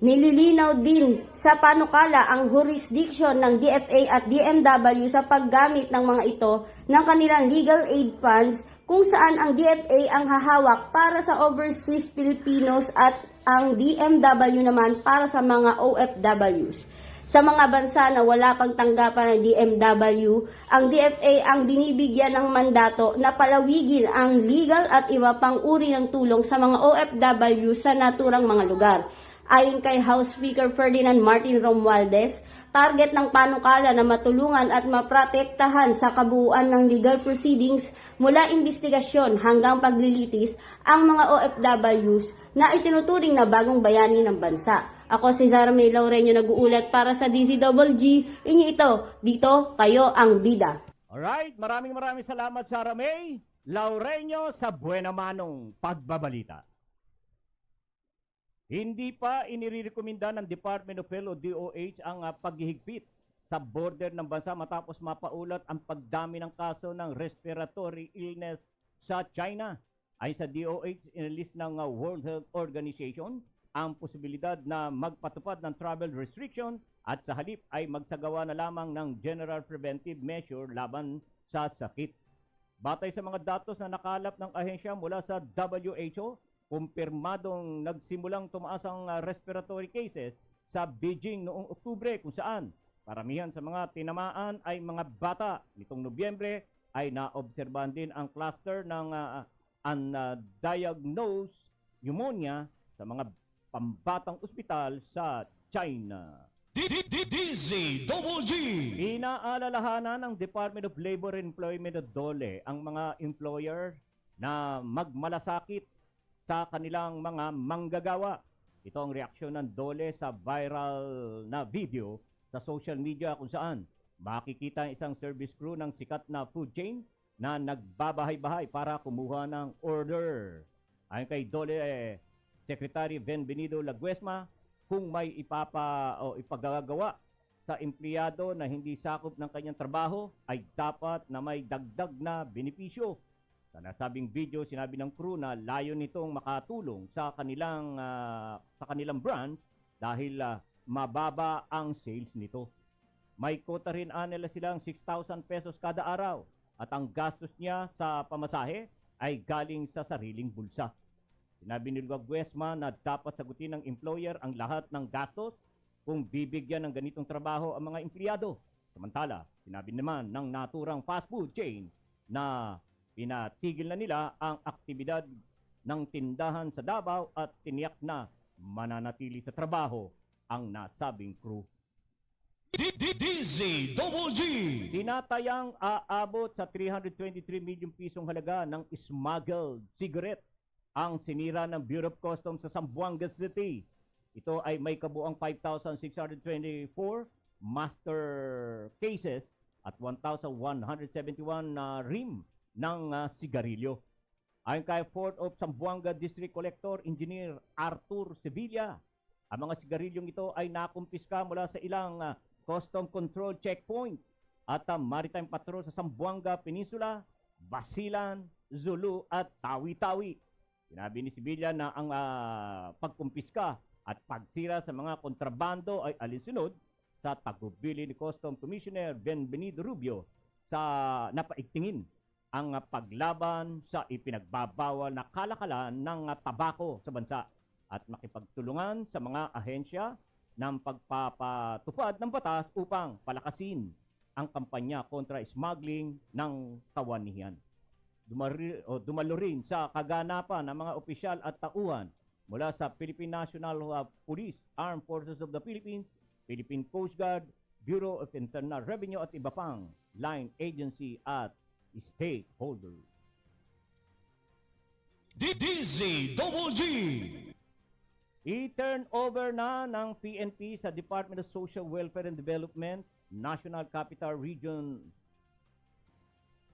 Nililinaw din sa panukala ang jurisdiction ng DFA at DMW sa paggamit ng mga ito ng kanilang legal aid funds kung saan ang DFA ang hahawak para sa overseas Filipinos at ang DMW naman para sa mga OFWs. Sa mga bansa na wala pang tanggapan ng DMW, ang DFA ang binibigyan ng mandato na palawigin ang legal at iba pang uri ng tulong sa mga OFW sa naturang mga lugar. Ayon kay House Speaker Ferdinand Martin Romualdez, target ng panukala na matulungan at maprotektahan sa kabuuan ng legal proceedings mula investigasyon hanggang paglilitis ang mga OFWs na itinuturing na bagong bayani ng bansa. Ako si Sara May Laureño nag-uulat para sa DZWG. Inyo ito, dito kayo ang bida. Alright, maraming salamat Sara May Laureño sa buena manong pagbabalita. Hindi pa inirekomenda ng Department of Health o DOH ang paghihigpit sa border ng bansa matapos mapaulat ang pagdami ng kaso ng respiratory illness sa China. Ay sa DOH, inilis ng World Health Organization ang posibilidad na magpatupad ng travel restriction at sa halip ay magsagawa na lamang ng general preventive measure laban sa sakit. Batay sa mga datos na nakalap ng ahensya mula sa WHO, kumpirmadong nagsimulang tumaas ang respiratory cases sa Beijing noong Oktubre kung saan paramihan sa mga tinamaan ay mga bata. Nitong Nobyembre ay naobserbahan din ang cluster ng undiagnosed pneumonia sa mga pambatang ospital sa China. DZWG. Inaalalahanan ng Department of Labor and Employment o DOLE ang mga employer na magmalasakit sa kanilang mga manggagawa. Ito ang reaksyon ng DOLE sa viral na video sa social media kung saan makikita ang isang service crew ng sikat na food chain na nagbabahay-bahay para kumuha ng order. Ayon kay DOLE Secretary Benvenido Laguesma, kung may ipagagawa sa empleyado na hindi sakop ng kanyang trabaho, ay dapat na may dagdag na benepisyo. Sa nasabing video, sinabi ng crew na layo nitong makatulong sa kanilang branch dahil mababa ang sales nito. May kota rin nila silang 6,000 pesos kada araw at ang gastos niya sa pamasahe ay galing sa sariling bulsa. Sinabi ni Laguesma na dapat sagutin ng employer ang lahat ng gastos kung bibigyan ng ganitong trabaho ang mga empleyado. Samantala, sinabi naman ng naturang fast food chain na pinatigil na nila ang aktibidad ng tindahan sa Davao at tiniyak na mananatili sa trabaho ang nasabing crew. DZWG. Tinatayang aabot sa 323 milyong pisong halaga ng smuggled cigarette ang sinira ng Bureau of Customs sa Zamboanga City. Ito ay may kabuang 5,624 master cases at 1,171 na rim ng sigarilyo. Ayon kay Port of Zamboanga District Collector Engineer Arthur Sevilla, ang mga sigarilyong ito ay nakumpiska mula sa ilang custom control checkpoint at maritime patrol sa Zamboanga Peninsula, Basilan, Zulu at Tawi-Tawi. Sinabi ni Sevilla na ang pagkumpiska at pagsira sa mga kontrabando ay alinsunod sa tagubili ni Custom Commissioner Benvenido Rubio sa napaigtingin ang paglaban sa ipinagbabawal na kalakalan ng tabako sa bansa at makipagtulungan sa mga ahensya ng pagpapatupad ng batas upang palakasin ang kampanya kontra smuggling ng kawanihan. Dumalo rin sa kaganapan ng mga opisyal at tauhan mula sa Philippine National Police, Armed Forces of the Philippines, Philippine Coast Guard, Bureau of Internal Revenue at iba pang line agency at stakeholders. DZGG. I-turn over na ng PNP sa Department of Social Welfare and Development, National Capital Region,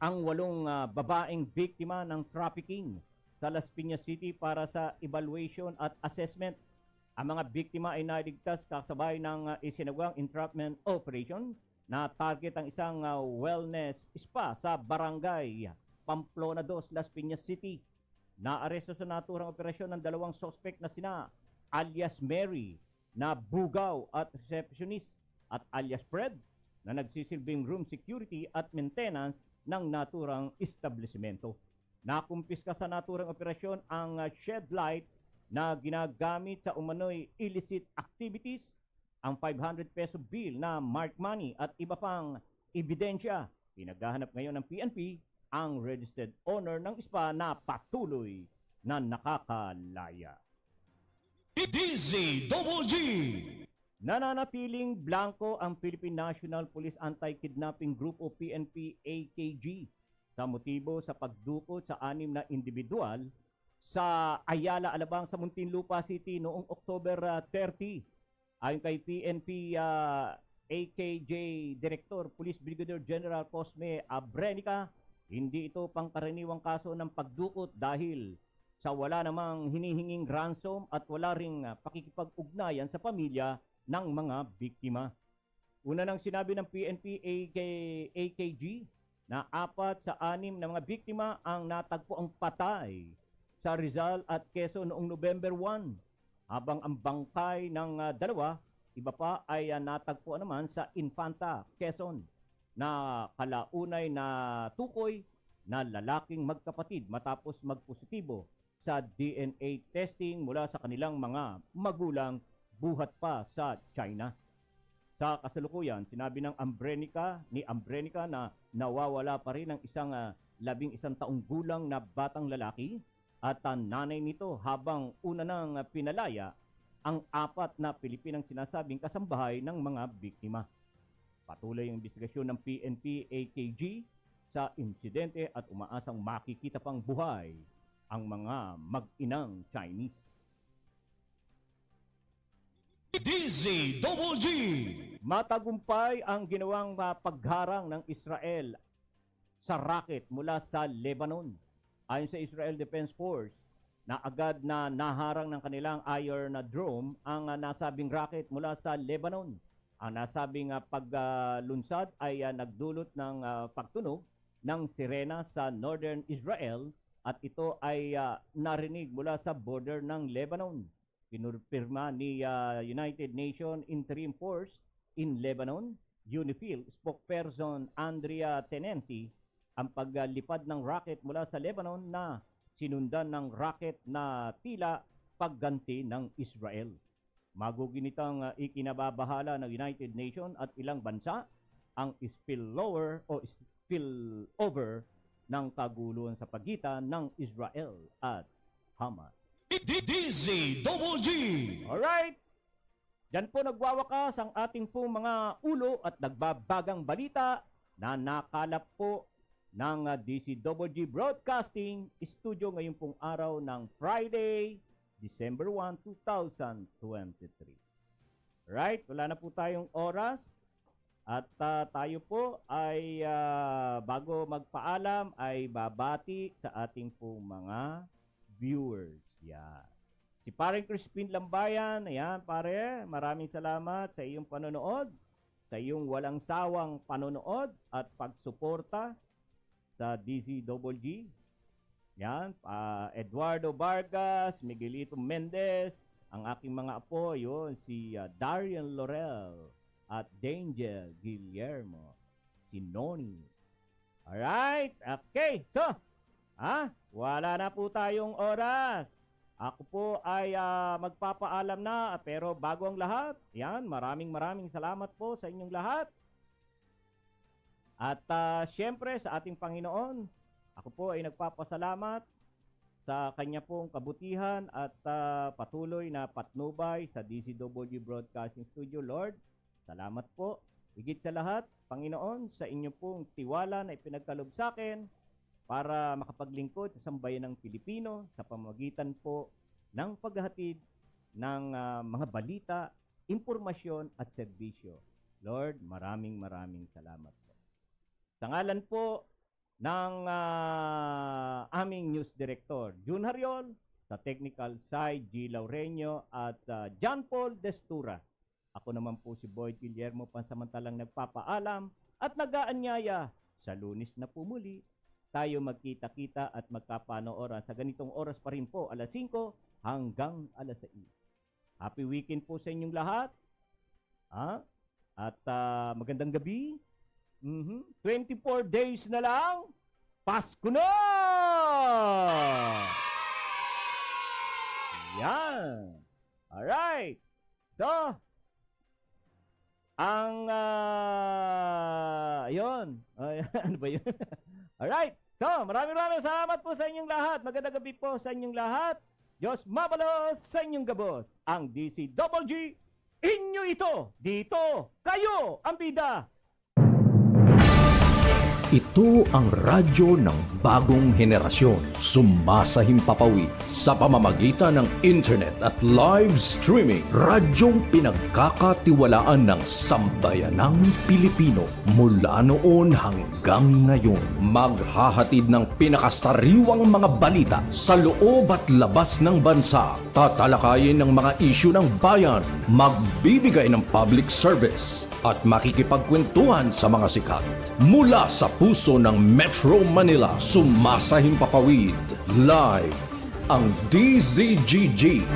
ang 8 babaeng biktima ng trafficking sa Las Piñas City para sa evaluation at assessment. Ang mga biktima ay naligtas kasabay ng isinagawang entrapment operation na target ang isang wellness spa sa Barangay Pamplona 2, Las Piñas City. Naaresto sa naturang operasyon ng 2 suspect na sina alias Mary na bugaw at receptionist at alias Fred na nagsisilbing room security at maintenance ng naturang establishmento. Nakumpiska sa naturang operasyon ang shed light na ginagamit sa umano'y illicit activities, ang 500 peso bill na marked money at iba pang ebidensya. Pinaghahanap ngayon ng PNP ang registered owner ng spa na patuloy na nakakalaya. DZGG. Nananatiling blanco ang Philippine National Police Anti-Kidnapping Group o PNP AKG sa motibo sa pagdukot sa 6 na individual sa Ayala, Alabang sa Muntinlupa City noong October 30. Ayon kay PNP AKJ Director Police Brigadier General Cosme Abrenica, hindi ito pangkaraniwang kaso ng pagdukot dahil sa wala namang hinihinging ransom at wala ring pakikipag-ugnayan sa pamilya ng mga biktima. Una nang sinabi ng PNP AKG na 4 sa 6 na mga biktima ang natagpo ang patay sa Rizal at Quezon noong November 1, habang ang bangkay ng 2, iba pa ay natagpo naman sa Infanta, Quezon, na kalaunay na tukoy na lalaking magkapatid matapos magpositibo sa DNA testing mula sa kanilang mga magulang buhat pa sa China. Sa kasalukuyan, sinabi ng Abrenica na nawawala pa rin ang isang 11 taong gulang na batang lalaki at nanay nito habang una nang pinalaya ang 4 na Pilipinang sinasabing kasambahay ng mga biktima. Patuloy ang investigasyon ng PNP AKG sa insidente at umaasang makikita pang buhay ang mga mag-inang Chinese. DZGG. Matagumpay ang ginawang pagharang ng Israel sa rocket mula sa Lebanon. Ayon sa Israel Defense Force, na agad na naharang ng kanilang Iron Dome ang nasabing rocket mula sa Lebanon. Ang nasabing paglunsad ay nagdulot ng pagtunog ng sirena sa northern Israel at ito ay narinig mula sa border ng Lebanon. Pinurpirma ni United Nations Interim Force in Lebanon, UNIFIL, spokesperson Andrea Tenenti, ang paglipad ng rocket mula sa Lebanon na sinundan ng rocket na tila pagganti ng Israel. Maguginitang ikinababahala ng United Nations at ilang bansa ang spillover ng kaguluhan sa pagitan ng Israel at Hamas. DZGG. Alright! Diyan po nagwawakas ang ating po mga ulo at nagbabagang balita na nakalap po ng DZGG Broadcasting Studio ngayon pong araw ng Friday, December 1, 2023. Right? Wala na po tayong oras. At tayo po ay bago magpaalam ay babati sa ating po mga viewers. Yan. Si Paring Crispin Lambayan, ayan pare, maraming salamat sa iyong panonood, sa iyong walang sawang panonood at pagsuporta sa DZGG. Yan, Eduardo Vargas, Miguelito Mendez, ang aking mga apo, yun, si Darian Laurel, at Danger Guillermo, si Noni, Alright, okay. So, wala na po tayong oras. Ako po ay magpapaalam na, pero bago ang lahat, yan, maraming salamat po sa inyong lahat. At syempre sa ating Panginoon, ako po ay nagpapasalamat sa kanya pong kabutihan at patuloy na patnubay sa DCW Broadcasting Studio. Lord, salamat po. Higit sa lahat, Panginoon, sa inyo pong tiwala na ipinagkalob sa akin para makapaglingkod sa sambayan ng Pilipino sa pamamagitan po ng paghahatid ng mga balita, impormasyon at serbisyo. Lord, maraming salamat po. Sa ngalan po ng aming news director, June Hariol, sa technical side, G. Laureño at John Paul Destura. Ako naman po si Boyd Guillermo, pansamantalang nagpapaalam at nag-aanyaya sa Lunes na po muli. Tayo magkita-kita at magkapanooran sa ganitong oras pa rin po, alas 5 hanggang alas 6. Happy weekend po sa inyong lahat. At magandang gabi. 24 days na lang, Pasko na! Yan. Alright. So, ang yun. Ano ba yun? Alright. So, maraming salamat po sa inyong lahat. Magandang gabi po sa inyong lahat. Diyos mabalos sa inyong gabos. Ang DCWG, inyo ito. Dito, kayo ang bida. Ito ang radyo ng bagong henerasyon. Sumasahimpapawid sa pamamagitan ng internet at live streaming. Radyong pinagkakatiwalaan ng sambayanang Pilipino. Mula noon hanggang ngayon, maghahatid ng pinakasariwang mga balita sa loob at labas ng bansa. Tatalakayin ng mga isyu ng bayan. Magbibigay ng public service at makikipagkwentuhan sa mga sikat. Mula sa puso ng Metro Manila, sumasahimpapawid live ang DZGG,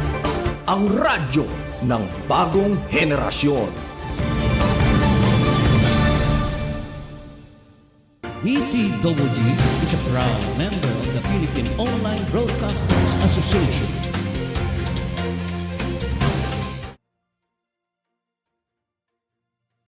ang radyo ng bagong henerasyon. DCWG is a proud member of the Philippine Online Broadcasters Association.